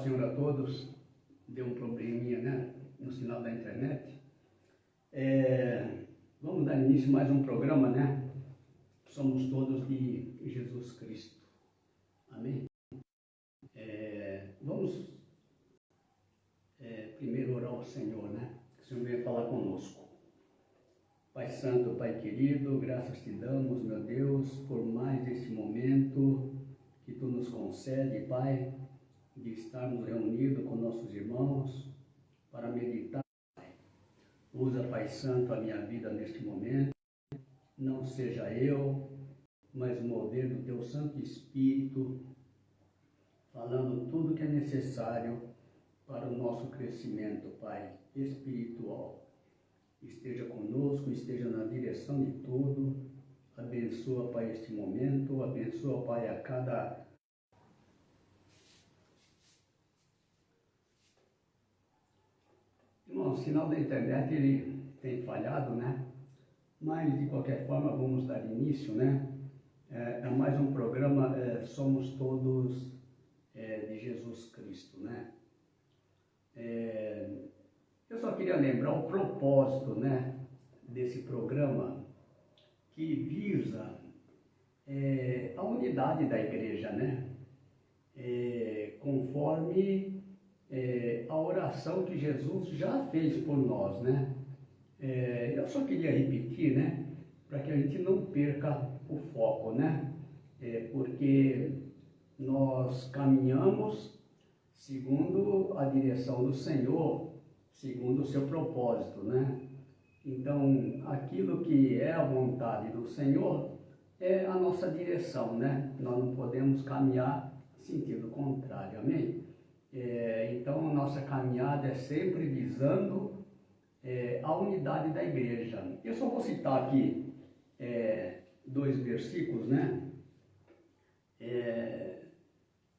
do Senhor a todos. Deu um probleminha, né, no sinal da internet. Vamos dar início a mais um programa, né? Somos todos de Jesus Cristo. Amém? Vamos primeiro orar ao Senhor, né? Que o Senhor venha falar conosco. Pai Santo, Pai querido, graças te damos, meu Deus, por mais esse momento que Tu nos concede, Pai, de estarmos reunidos com nossos irmãos para meditar. Usa, Pai Santo, a minha vida neste momento. Não seja eu, mas o mover do Teu Santo Espírito, falando tudo que é necessário para o nosso crescimento, Pai, espiritual. Esteja conosco, esteja na direção de tudo. Abençoa, Pai, este momento. Abençoa, Pai, a cada... Irmão, o sinal da internet, ele tem falhado, né? Mas, de qualquer forma, vamos dar início, né? É mais um programa, Somos Todos de Jesus Cristo, né? Eu só queria lembrar o propósito, né, desse programa, que visa a unidade da igreja, né? Conforme a oração que Jesus já fez por nós, né? Eu só queria repetir, né, para que a gente não perca o foco, né? Porque nós caminhamos segundo a direção do Senhor, segundo o seu propósito, né? Então, aquilo que é a vontade do Senhor é a nossa direção, né? Nós não podemos caminhar em sentido contrário, amém? Então, a nossa caminhada é sempre visando a unidade da igreja. Eu só vou citar aqui 2 versículos, né?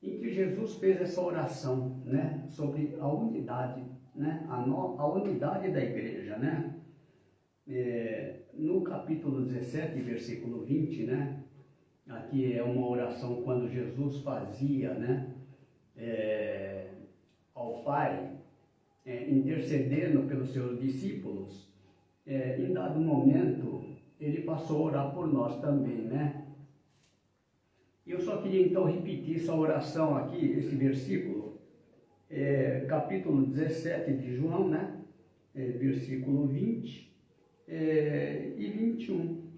Em que Jesus fez essa oração, né? Sobre a unidade, né? A unidade da igreja, né? No capítulo 17, versículo 20, né? Aqui é uma oração quando Jesus fazia, né? Ao Pai, intercedendo pelos seus discípulos. Em dado momento, ele passou a orar por nós também, né? Eu só queria então repetir essa oração aqui, esse versículo, capítulo 17 de João, né? Versículo 20 e 21,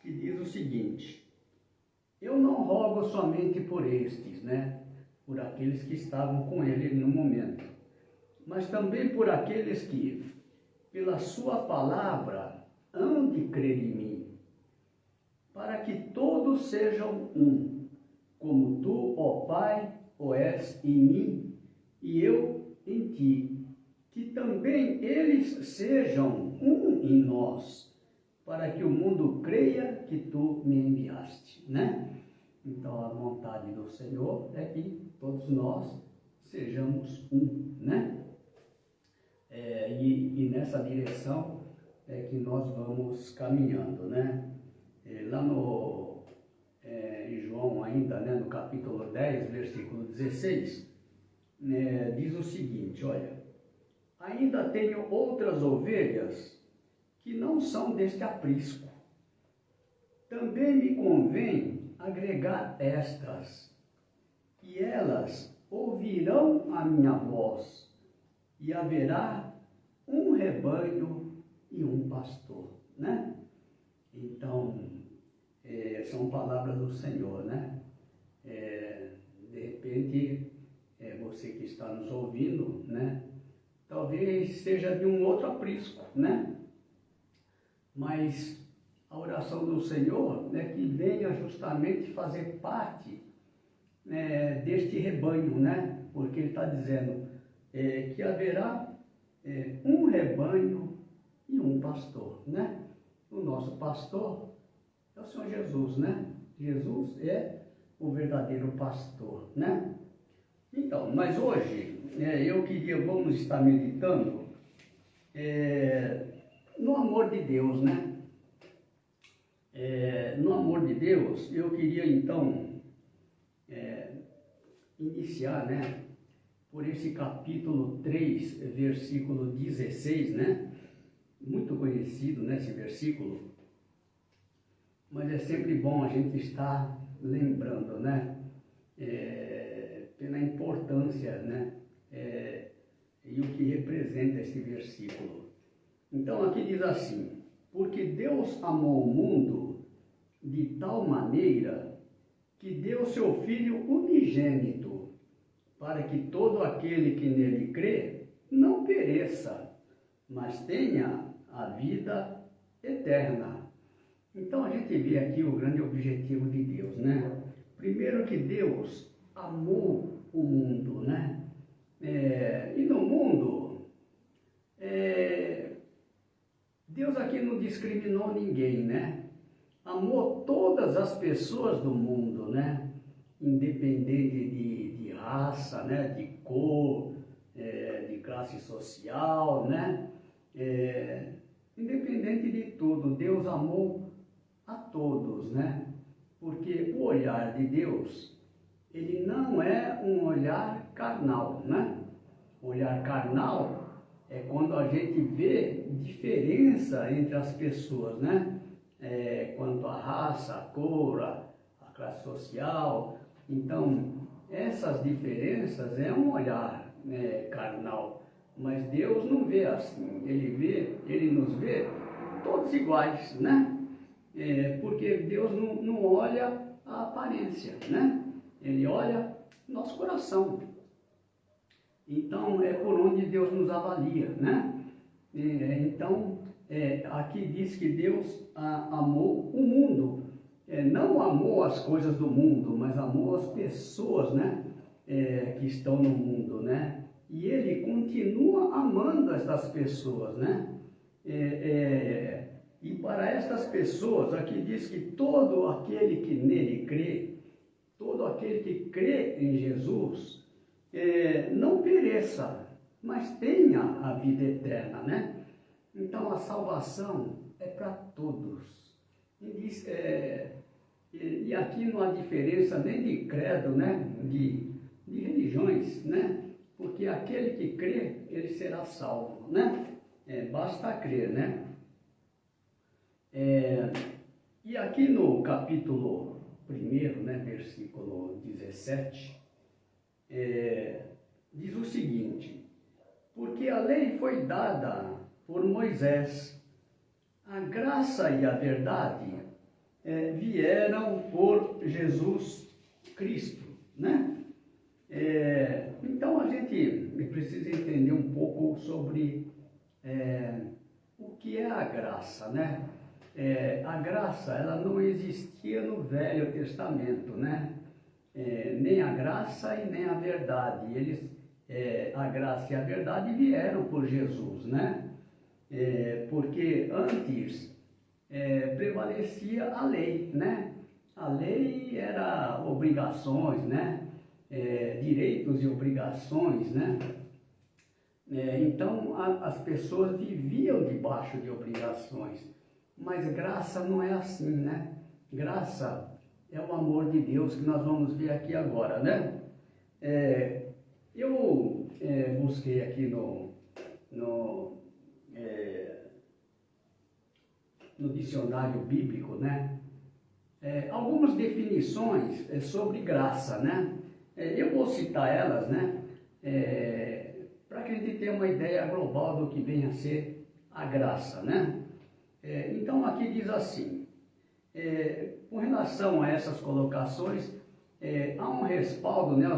que diz o seguinte: eu não rogo somente por estes, né? Por aqueles que estavam com ele no momento, mas também por aqueles que, pela sua palavra, hão de crer em mim, para que todos sejam um, como tu, ó Pai, o és em mim e eu em ti, que também eles sejam um em nós, para que o mundo creia que tu me enviaste, né? Então, a vontade do Senhor é que todos nós sejamos um, né? E nessa direção é que nós vamos caminhando, né? Lá em João ainda, né, no capítulo 10, versículo 16, diz o seguinte, olha: ainda tenho outras ovelhas que não são deste aprisco. Também me convém agregar estas, e elas ouvirão a minha voz, e haverá um rebanho e um pastor, né? Então, são palavras do Senhor, né? De repente, você que está nos ouvindo, né? Talvez seja de um outro aprisco, né? Mas a oração do Senhor é que venha justamente fazer parte, né, deste rebanho, né? Porque Ele está dizendo que haverá um rebanho e um pastor, né? O nosso pastor é o Senhor Jesus, né? Jesus é o verdadeiro pastor, né? Então, mas hoje vamos estar meditando no amor de Deus, né? No amor de Deus, eu queria então iniciar, né? por esse capítulo 3, versículo 16, né? Muito conhecido, né, esse versículo, mas é sempre bom a gente estar lembrando, né? Pela importância, né? E o que representa esse versículo. Então aqui diz assim: porque Deus amou o mundo de tal maneira que deu seu Filho unigênito, para que todo aquele que nele crê não pereça, mas tenha a vida eterna. Então a gente vê aqui o grande objetivo de Deus, né? Primeiro que Deus amou o mundo, né? E no mundo, Deus aqui não discriminou ninguém, né? Amou todas as pessoas do mundo, né? Independente de raça, né? De cor, de classe social, né? Independente de tudo, Deus amou a todos, né? Porque o olhar de Deus, ele não é um olhar carnal, né? O olhar carnal é quando a gente vê diferença entre as pessoas, né? Quanto à raça, a cor, a classe social. Então, essas diferenças é um olhar, carnal. Mas Deus não vê assim. Ele nos vê todos iguais, né? Porque Deus não olha a aparência, né? Ele olha nosso coração. Então, é por onde Deus nos avalia, né? Então, aqui diz que Deus amou o mundo. Não amou as coisas do mundo, mas amou as pessoas, né? Que estão no mundo, né? E Ele continua amando essas pessoas, né? E para estas pessoas, aqui diz que todo aquele que nele crê, todo aquele que crê em Jesus, não pereça, mas tenha a vida eterna, né? Então a salvação é para todos. E aqui não há diferença nem de credo, né? De religiões, né? Porque aquele que crê, ele será salvo, né? Basta crer, né? E aqui no capítulo 1, né, versículo 17, diz o seguinte: porque a lei foi dada por Moisés, a graça e a verdade vieram por Jesus Cristo, né? Então a gente precisa entender um pouco sobre o que é a graça, né? A graça, ela não existia no Velho Testamento, né? Nem a graça e nem a verdade. A graça e a verdade vieram por Jesus, né? Porque antes prevalecia a lei, né? A lei era obrigações, né? Direitos e obrigações, né? Então as pessoas viviam debaixo de obrigações, mas graça não é assim, né? Graça é o amor de Deus que nós vamos ver aqui agora, né? Eu busquei aqui no dicionário bíblico, né? Algumas definições sobre graça, né? Eu vou citar elas, né? Para que a gente tenha uma ideia global do que vem a ser a graça, né? Então aqui diz assim: com relação a essas colocações, há um respaldo, né,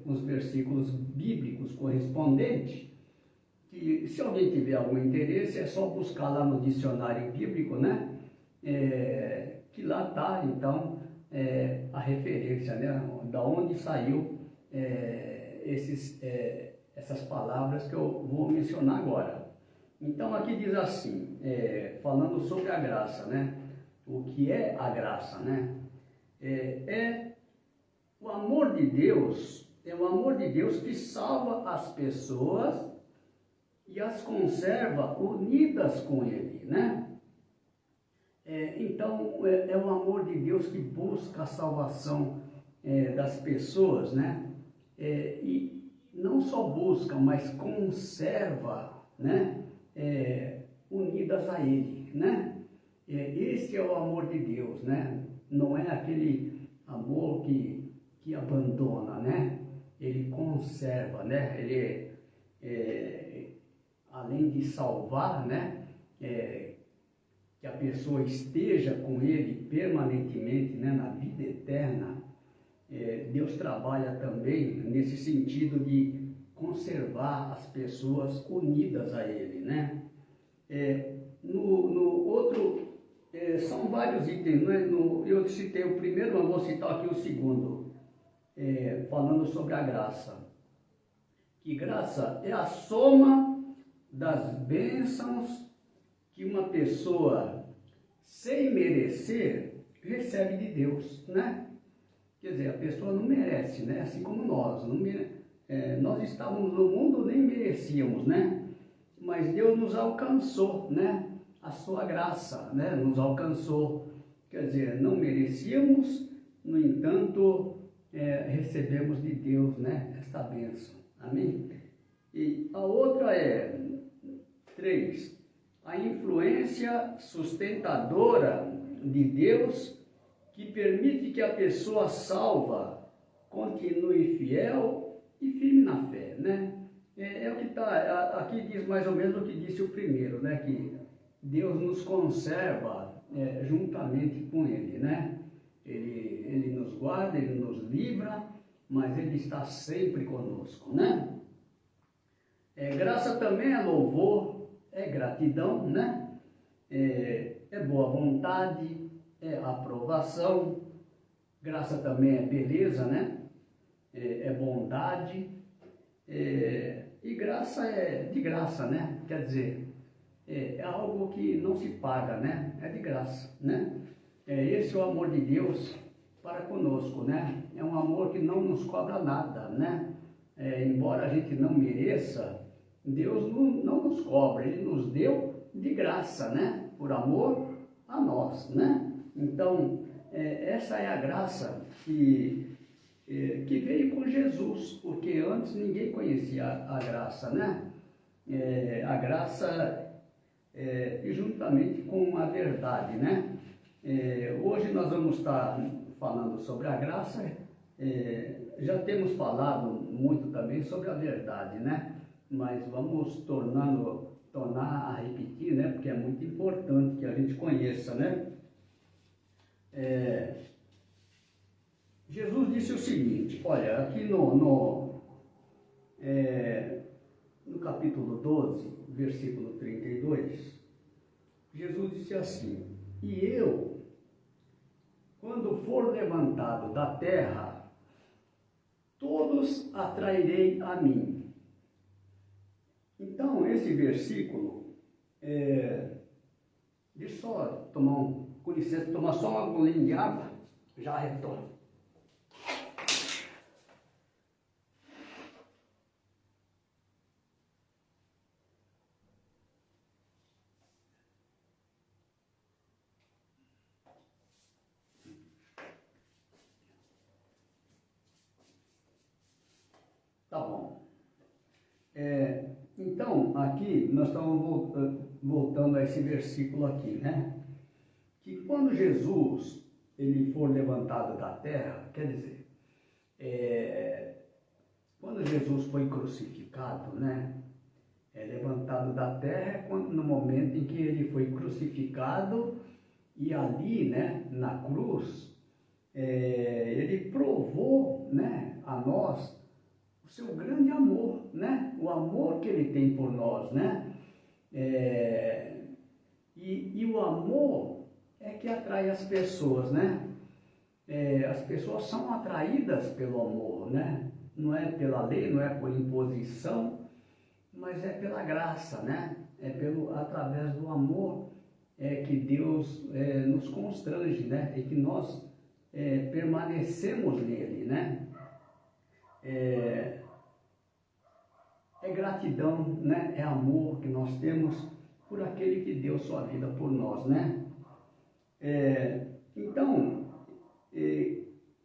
nos versículos bíblicos correspondentes, que se alguém tiver algum interesse, é só buscar lá no dicionário bíblico, né, que lá está, então, a referência, né, da onde saiu essas palavras que eu vou mencionar agora. Então aqui diz assim, falando sobre a graça, né, o que é a graça, né, o amor de Deus, é o amor de Deus que salva as pessoas e as conserva unidas com Ele, né? Então, é o amor de Deus que busca a salvação das pessoas, né? E não só busca, mas conserva, né? Unidas a Ele, né? Esse é o amor de Deus, né? Não é aquele amor que abandona, né? Ele conserva, né? Ele além de salvar, né? Que a pessoa esteja com Ele permanentemente, né? Na vida eterna. Deus trabalha também nesse sentido de conservar as pessoas unidas a Ele, né? No outro, são vários itens, né? Eu citei o primeiro, mas vou citar aqui o segundo, falando sobre a graça. Que graça é a soma das bênçãos que uma pessoa, sem merecer, recebe de Deus, né? Quer dizer, a pessoa não merece, né? Assim como nós. Nós estávamos no mundo, nem merecíamos, né? Mas Deus nos alcançou, né? A sua graça, né? Nos alcançou. Quer dizer, não merecíamos, no entanto, recebemos de Deus, né? Esta bênção. Amém? E a outra 3. A influência sustentadora de Deus que permite que a pessoa salva continue fiel e firme na fé, né? O que está, aqui diz mais ou menos o que disse o primeiro, né? Que Deus nos conserva juntamente com Ele, né? Ele nos guarda, Ele nos livra, mas Ele está sempre conosco, né? Graça também é louvor, é gratidão, né? É boa vontade, é aprovação. Graça também é beleza, né? É bondade. E graça é de graça, né? Quer dizer, é algo que não se paga, né? É de graça, né? Esse é o amor de Deus para conosco, né? É um amor que não nos cobra nada, né? Embora a gente não mereça, Deus não nos cobra, Ele nos deu de graça, né? Por amor a nós, né? Então, essa é a graça que veio com Jesus, porque antes ninguém conhecia a graça, né? A graça juntamente com a verdade, né? Hoje nós vamos estar falando sobre a graça, já temos falado muito também sobre a verdade, né? Mas vamos tornar a repetir, né? Porque é muito importante que a gente conheça, né? Jesus disse o seguinte, olha, aqui no capítulo 12, versículo 32, Jesus disse assim: e eu, quando for levantado da terra, todos atrairei a mim. Então, esse versículo, deixa eu só com licença, tomar só uma golinha de água, já retorno. Tá bom. Então, aqui nós estamos voltando a esse versículo aqui, né? Que quando Jesus ele for levantado da terra, quer dizer, quando Jesus foi crucificado, né? Levantado da terra no momento em que ele foi crucificado e ali, né? Na cruz, ele provou, né? A nós o seu grande amor, né? O amor que ele tem por nós, né? E o amor é que atrai as pessoas, né? As pessoas são atraídas pelo amor, né? Não é pela lei, não é por imposição, mas é pela graça, né? Através do amor que Deus nos constrange, né? E que nós permanecemos nele, né? Gratidão, né? É amor que nós temos por aquele que deu sua vida por nós, né? Então,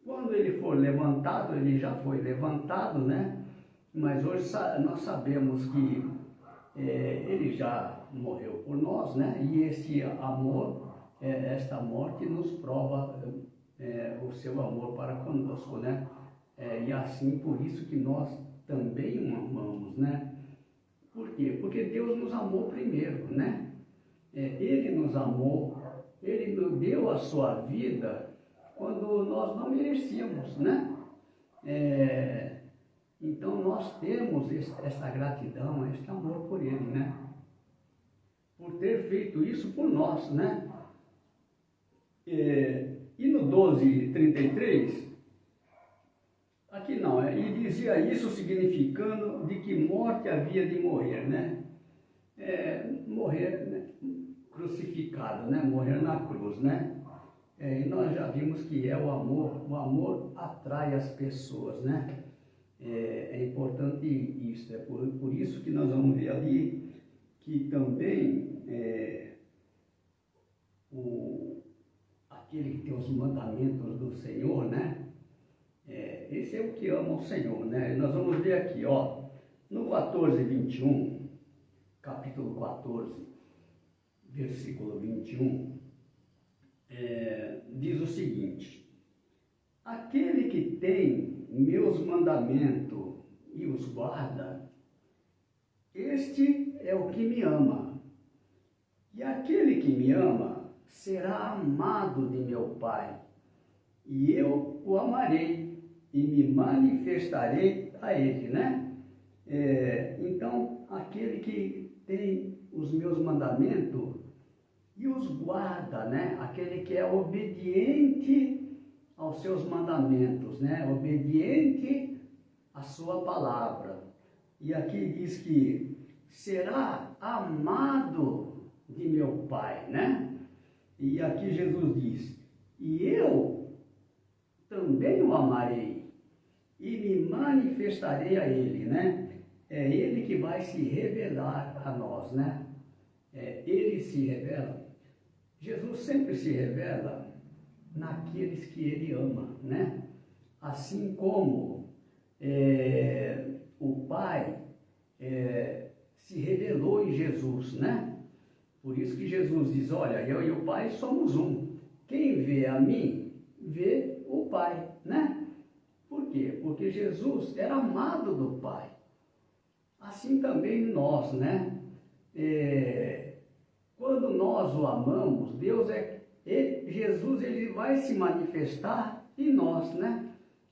quando ele for levantado, ele já foi levantado, né? mas hoje nós sabemos que ele já morreu por nós, né? E esse amor, esta morte nos prova o seu amor para conosco, né? E assim, por isso que nós também o amamos, né? Por quê? Porque Deus nos amou primeiro, né? Ele nos amou, Ele nos deu a sua vida quando nós não merecíamos, né? Então nós temos essa gratidão, esse amor por Ele, né? Por ter feito isso por nós, né? E no 12:33, aqui não, e dizia isso significando de que morte havia de morrer, né? Morrer, né? Crucificado, né? Morrer na cruz, né? E nós já vimos que o amor atrai as pessoas, né? É importante isso, por isso que nós vamos ver ali que também aquele que tem os mandamentos do Senhor, né? Esse é o que ama o Senhor, né? Nós vamos ver aqui, ó, no 14:21, capítulo 14, versículo 21, diz o seguinte: aquele que tem meus mandamentos e os guarda, este é o que me ama. E aquele que me ama será amado de meu Pai, e eu o amarei e me manifestarei a ele, né? Então, aquele que tem os meus mandamentos e os guarda, né? Aquele que é obediente aos seus mandamentos, né? Obediente à sua palavra. E aqui diz que será amado de meu Pai, né? E aqui Jesus diz: e eu também o amarei e me manifestarei a ele, né? É ele que vai se revelar a nós, né? Ele se revela. Jesus sempre se revela naqueles que ele ama, né? Assim como o Pai se revelou em Jesus, né? Por isso que Jesus diz: olha, eu e o Pai somos um. Quem vê a mim, vê o Pai, né? Por quê? Porque Jesus era amado do Pai. Assim também nós, né? Quando nós o amamos, Jesus ele vai se manifestar em nós, né?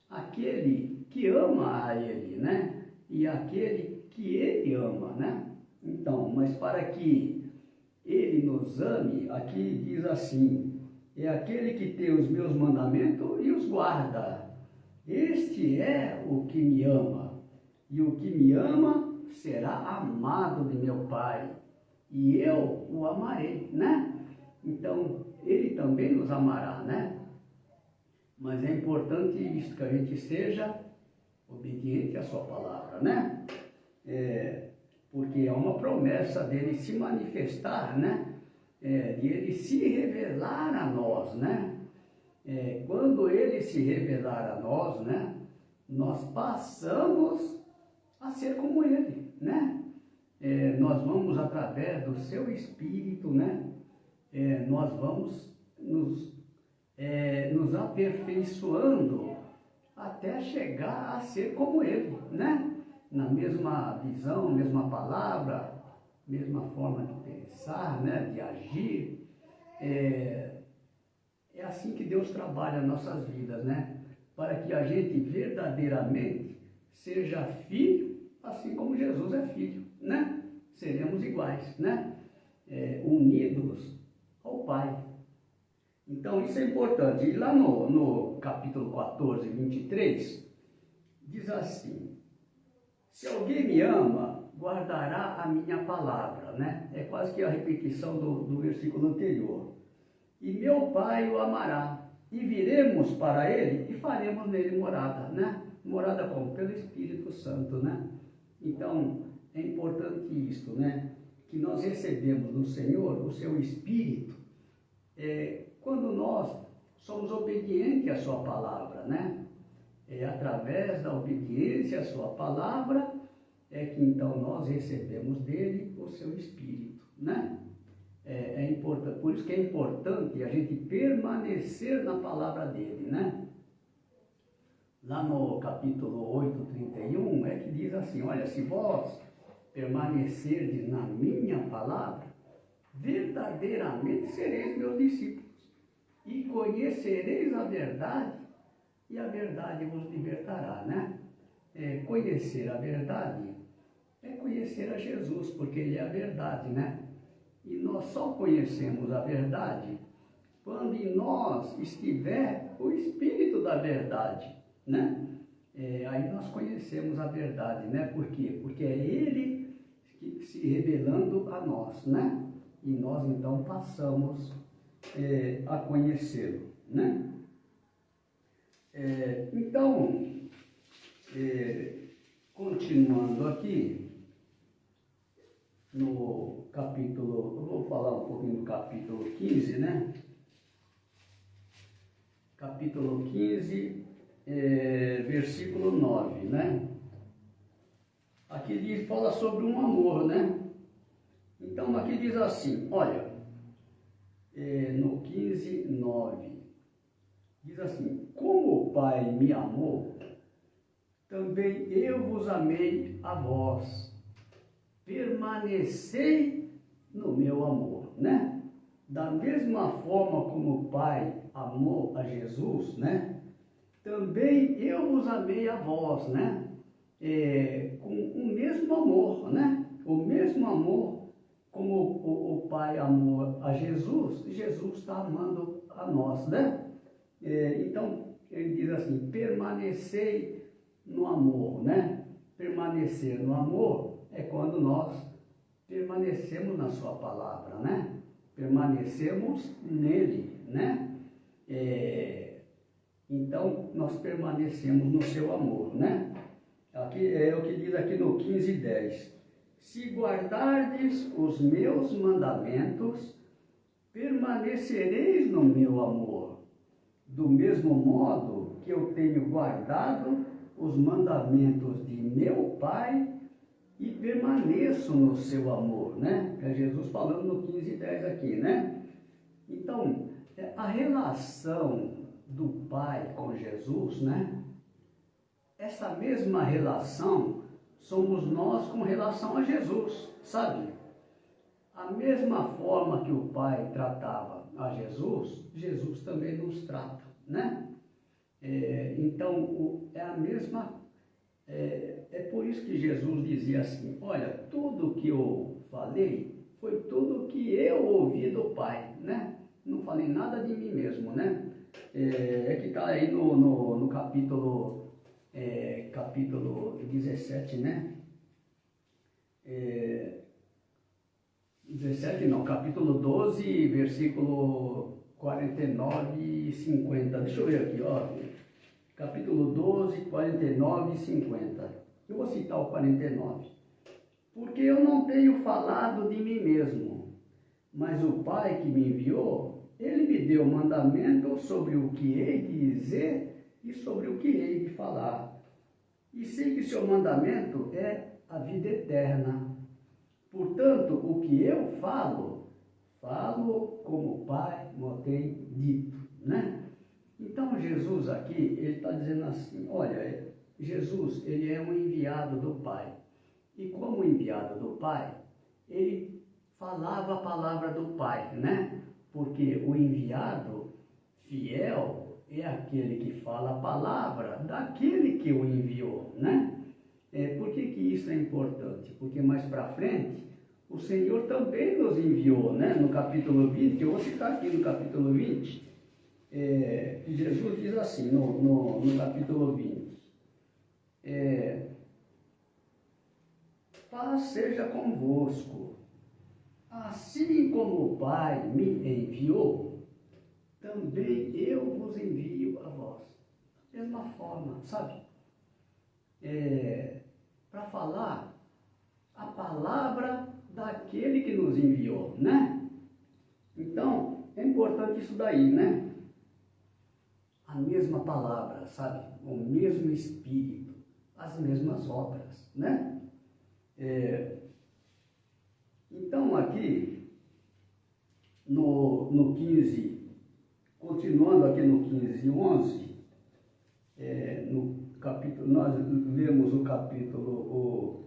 Aquele que ama a Ele, né? E aquele que Ele ama, né? Então, mas para que Ele nos ame, aqui diz assim: é aquele que tem os meus mandamentos e os guarda. Este é o que me ama, e o que me ama será amado de meu Pai, e eu o amarei, né? Então, Ele também nos amará, né? Mas é importante isso, que a gente seja obediente à sua palavra, né? Porque é uma promessa dele se manifestar, né? De ele se revelar a nós, né? Quando ele se revelar a nós, né? Nós passamos a ser como ele, né? Nós vamos, através do seu Espírito, né? Nós vamos nos aperfeiçoando até chegar a ser como ele, né? Na mesma visão, mesma palavra, mesma forma de pensar, né? De agir. É assim que Deus trabalha nas nossas vidas, né? Para que a gente verdadeiramente seja filho, assim como Jesus é filho, né? Seremos iguais, né? Unidos ao Pai. Então isso é importante. E lá no capítulo 14:23, diz assim: se alguém me ama, guardará a minha palavra, né? É quase que a repetição do versículo anterior. E meu Pai o amará, e viremos para ele e faremos nele morada, né? Morada como? Pelo Espírito Santo, né? Então, é importante isso, né? Que nós recebemos do Senhor o seu Espírito, quando nós somos obedientes à sua palavra, né? É através da obediência à sua palavra é que então nós recebemos dele o seu Espírito, né? É importante, por isso que é importante a gente permanecer na palavra dele, né? Lá no capítulo 8, 31, é que diz assim, olha, se vós permanecerdes na minha palavra, verdadeiramente sereis meus discípulos, e conhecereis a verdade, e a verdade vos libertará, né? Conhecer a verdade é conhecer a Jesus, porque ele é a verdade, né? E nós só conhecemos a verdade quando em nós estiver o Espírito da verdade, né? Aí nós conhecemos a verdade, né? Por quê? Porque é Ele que se revelando a nós, né? E nós então passamos a conhecê-lo, né? Então, continuando aqui, no capítulo, eu vou falar um pouquinho do capítulo 15, né? Capítulo 15, versículo 9, né? Aqui diz, fala sobre um amor, né? Então, aqui diz assim, olha, no 15, 9, diz assim, como o Pai me amou, também eu vos amei a vós, permanecei no meu amor, né? Da mesma forma como o Pai amou a Jesus, né? Também eu vos amei a vós, né? Com o mesmo amor, né? O mesmo amor como o Pai amou a Jesus, Jesus está amando a nós, né? Então, ele diz assim, permanecei no amor, né? Permanecer no amor é quando nós permanecemos na sua palavra, né? Permanecemos nele, né? Então, nós permanecemos no seu amor, né? Aqui é o que diz aqui no 15, 10. Se guardardes os meus mandamentos, permanecereis no meu amor, do mesmo modo que eu tenho guardado os mandamentos de meu Pai e permaneço no seu amor, né? É Jesus falando no 15, 10 aqui, né? Então, a relação do Pai com Jesus, né? Essa mesma relação somos nós com relação a Jesus, sabe? A mesma forma que o Pai tratava a Jesus, Jesus também nos trata, né? Então, é a mesma... É por isso que Jesus dizia assim, olha, tudo que eu falei foi tudo que eu ouvi do Pai, né? Não falei nada de mim mesmo, né? Que está aí no capítulo 17, né? 17 não, capítulo 12, versículo 49 e 50. Deixa eu ver aqui, ó. Capítulo 12, 49 e 50. Eu vou citar o 49. Porque eu não tenho falado de mim mesmo, mas o Pai que me enviou, ele me deu mandamento sobre o que hei de dizer e sobre o que hei de falar. E sei que seu mandamento é a vida eterna. Portanto, o que eu falo como o Pai me tem dito, né? Então, Jesus aqui, ele está dizendo assim, olha, Jesus, ele é um enviado do Pai. E como enviado do Pai, ele falava a palavra do Pai, né? Porque o enviado fiel é aquele que fala a palavra daquele que o enviou, né? Por que isso é importante? Porque mais para frente, o Senhor também nos enviou, né? No capítulo 20, que eu vou citar aqui no capítulo 20, Jesus diz assim, no capítulo 20, paz seja convosco, assim como o Pai me enviou, também eu vos envio a vós. Mesma forma, sabe? Para falar a palavra daquele que nos enviou, né? Então, é importante isso daí, né? a mesma palavra, sabe? O mesmo Espírito, as mesmas obras, né? Então aqui, no 15, continuando aqui no 15:11, no capítulo, nós lemos o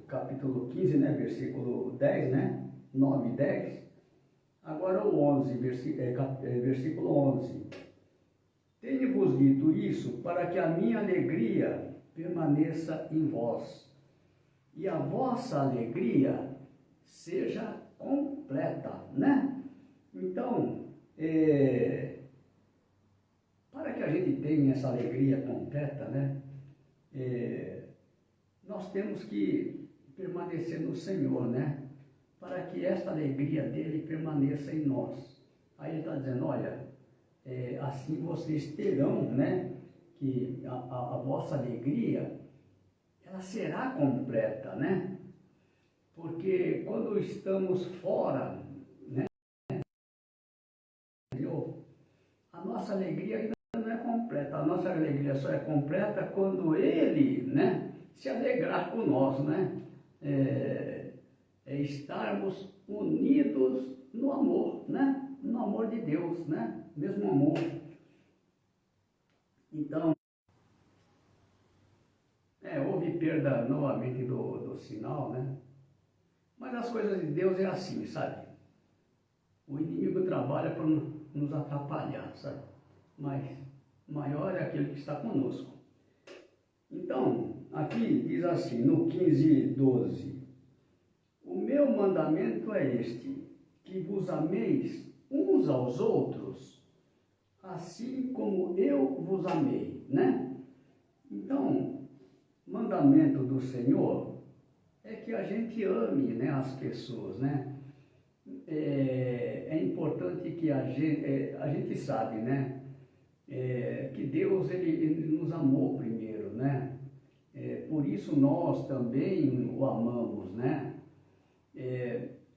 capítulo 15, né, versículo 10, né, 9 e 10, agora o 11, versículo 11. Tenho-vos dito isso para que a minha alegria permaneça em vós, e a vossa alegria seja completa, né? Então, para que a gente tenha essa alegria completa, né? Nós temos que permanecer no Senhor, né? Para que esta alegria dele permaneça em nós. Aí ele está dizendo, olha, assim vocês terão, né? Que a vossa alegria, ela será completa, né? Porque quando estamos fora, né? A nossa alegria ainda não é completa. A nossa alegria só é completa quando Ele, né, se alegrar conosco, né? Estarmos unidos no amor, né? No amor de Deus, né? Mesmo amor. Então, houve perda novamente do sinal, né? Mas as coisas de Deus é assim, sabe? O inimigo trabalha para nos atrapalhar, sabe? Mas maior é aquele que está conosco. Então, aqui diz assim, no 15:12, o meu mandamento é este, que vos ameis uns aos outros, assim como eu vos amei, né? Então, mandamento do Senhor é que a gente ame, né, as pessoas, né? É importante que a gente sabe, né? Que Deus ele nos amou primeiro, né? Por isso nós também o amamos, né?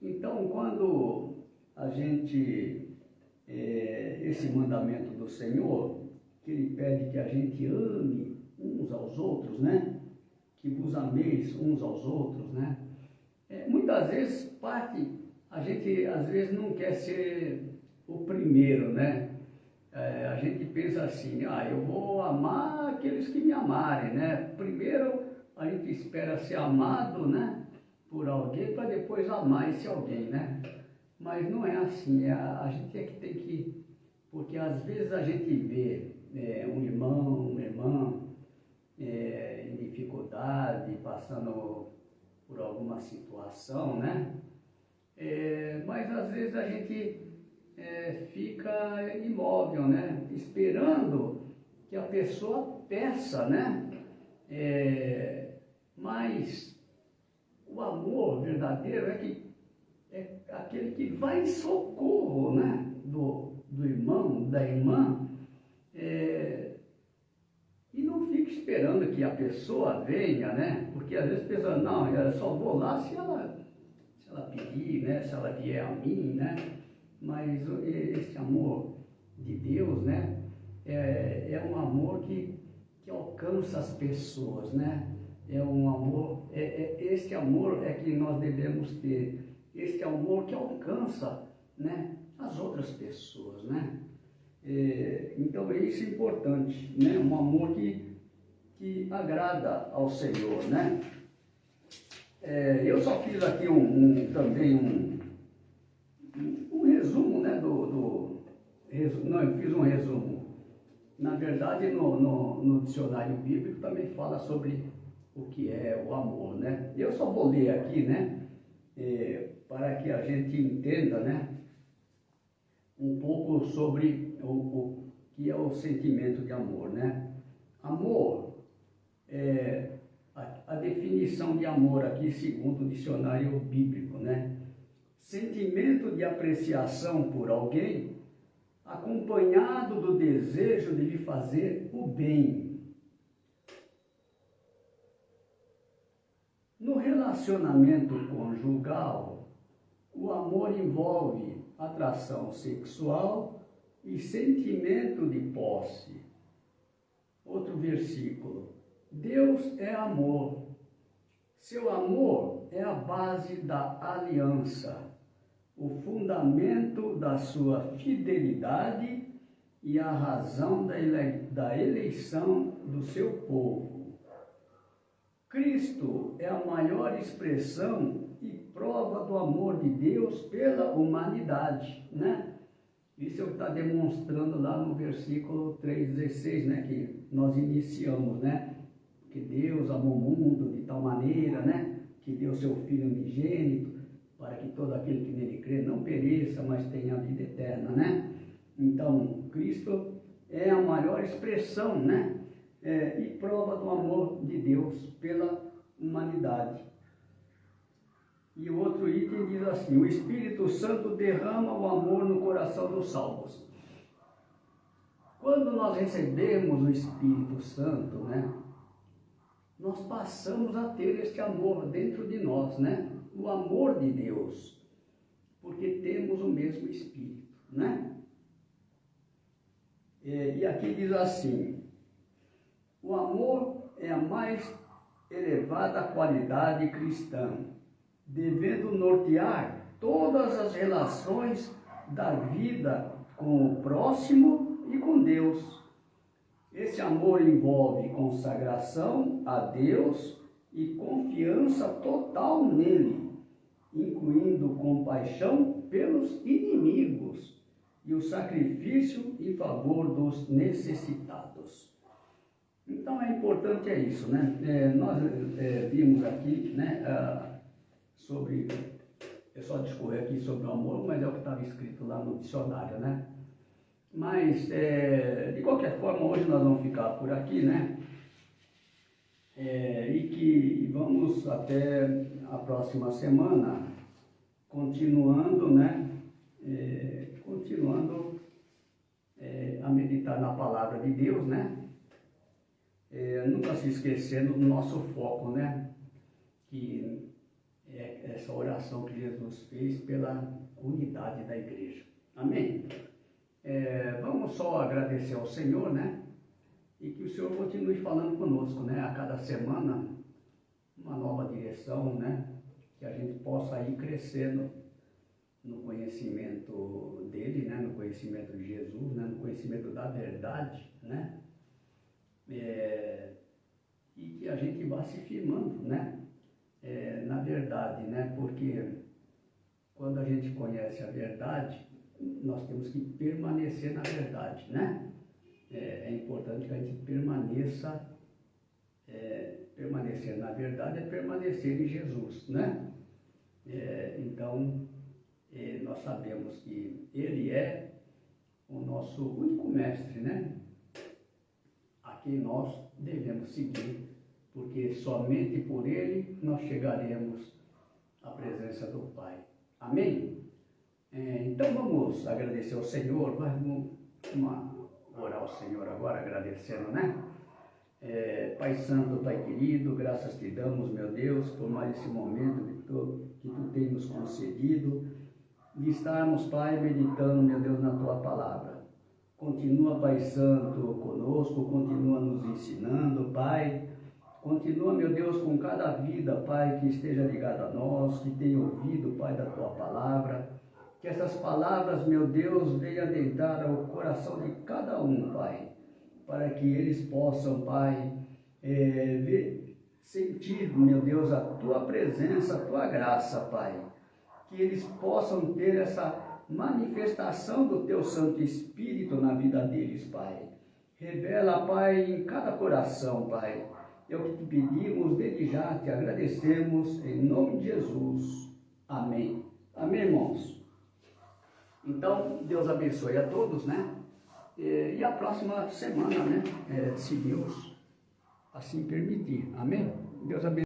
Então, quando a gente, esse mandamento do Senhor, que Ele pede que a gente ame uns aos outros, né? Que vos ameis uns aos outros, né? Muitas vezes a gente às vezes não quer ser o primeiro, né? A gente pensa assim, eu vou amar aqueles que me amarem, né? Primeiro a gente espera ser amado, né? Por alguém para depois amar esse alguém, né? Mas não é assim, a gente é que tem que, porque às vezes a gente vê um irmão, uma irmã em dificuldade, passando por alguma situação, né? Mas às vezes a gente fica imóvel, né? Esperando que a pessoa peça, né? Mas o amor verdadeiro é aquele que vai em socorro, né? Do irmão, da irmã, e não fica esperando que a pessoa venha, né? Porque às vezes pensa, não, eu só vou lá se ela pedir, né? Se ela vier a mim, né? Mas esse amor de Deus, né? É um amor que alcança as pessoas, né? É um amor, esse amor é que nós devemos ter, esse amor que alcança, né, as outras pessoas, né? Então isso é importante, né? Um amor que agrada ao Senhor, né? Eu só fiz aqui também um resumo, né? Não, eu fiz um resumo. Na verdade, no dicionário bíblico também fala sobre o que é o amor, né? Eu só vou ler aqui, né? Para que a gente entenda, né? Um pouco sobre o que é o sentimento de amor, né? Amor, a definição de amor aqui, segundo o dicionário bíblico, né? Sentimento de apreciação por alguém, acompanhado do desejo de lhe fazer o bem. No relacionamento conjugal, o amor envolve atração sexual e sentimento de posse, quarto versículo. Deus é amor. Seu amor é a base da aliança, o fundamento da sua fidelidade e a razão da eleição do seu povo. Cristo é a maior expressão e prova do amor de Deus pela humanidade, né? Isso é o que está demonstrando lá no versículo 3,16, né? Que nós iniciamos, né? Que Deus amou o mundo de tal maneira, né? Que deu seu Filho unigênito, para que todo aquele que nele crê não pereça, mas tenha a vida eterna, né? Então, Cristo é a maior expressão, né? E prova do amor de Deus pela humanidade. E o outro item diz assim: o Espírito Santo derrama o amor no coração dos salvos. Quando nós recebemos o Espírito Santo, né? Nós passamos a ter este amor dentro de nós, né? O amor de Deus, porque temos o mesmo Espírito, né? E aqui diz assim: o amor é a mais elevada qualidade cristã, devendo nortear todas as relações da vida com o próximo e com Deus. Esse amor envolve consagração a Deus e confiança total nele, incluindo compaixão pelos inimigos e o sacrifício em favor dos necessitados. Então é importante isso, né? Nós vimos aqui, né, sobre, eu só discorrer aqui sobre o amor, mas é o que estava escrito lá no dicionário, né? Mas, de qualquer forma, hoje nós vamos ficar por aqui, né? E que vamos até a próxima semana, continuando, né? A meditar na palavra de Deus, né? Nunca se esquecendo do nosso foco, né? Que é essa oração que Jesus fez pela unidade da igreja. Amém? Vamos só agradecer ao Senhor, né? E que o Senhor continue falando conosco, né? A cada semana, uma nova direção, né? Que a gente possa ir crescendo no conhecimento dele, né? No conhecimento de Jesus, né? No conhecimento da verdade, né? E que a gente vá se firmando, né? Na verdade, né? Porque quando a gente conhece a verdade, nós temos que permanecer na verdade, né? É importante que a gente permaneça, permanecer na verdade é permanecer em Jesus, né? Então, nós sabemos que Ele é o nosso único mestre, né? A quem nós devemos seguir, porque somente por Ele nós chegaremos à presença do Pai. Amém? Então vamos agradecer ao Senhor, vamos orar ao Senhor agora, agradecendo, né? Pai Santo, Pai querido, graças te damos, meu Deus, por mais esse momento que tu tem nos concedido, de estarmos, Pai, meditando, meu Deus, na tua palavra. Continua, Pai Santo, conosco, continua nos ensinando, Pai. Continua, meu Deus, com cada vida, Pai, que esteja ligada a nós, que tenha ouvido, Pai, da tua palavra. Que essas palavras, meu Deus, venham adentrar ao coração de cada um, Pai, para que eles possam, Pai, sentir, meu Deus, a tua presença, a tua graça, Pai. Que eles possam ter essa manifestação do teu Santo Espírito na vida deles, Pai. Revela, Pai, em cada coração, Pai. É o que te pedimos, desde já te agradecemos, em nome de Jesus. Amém. Amém, irmãos? Então, Deus abençoe a todos, né? E a próxima semana, né? Se Deus assim permitir. Amém? Deus abençoe.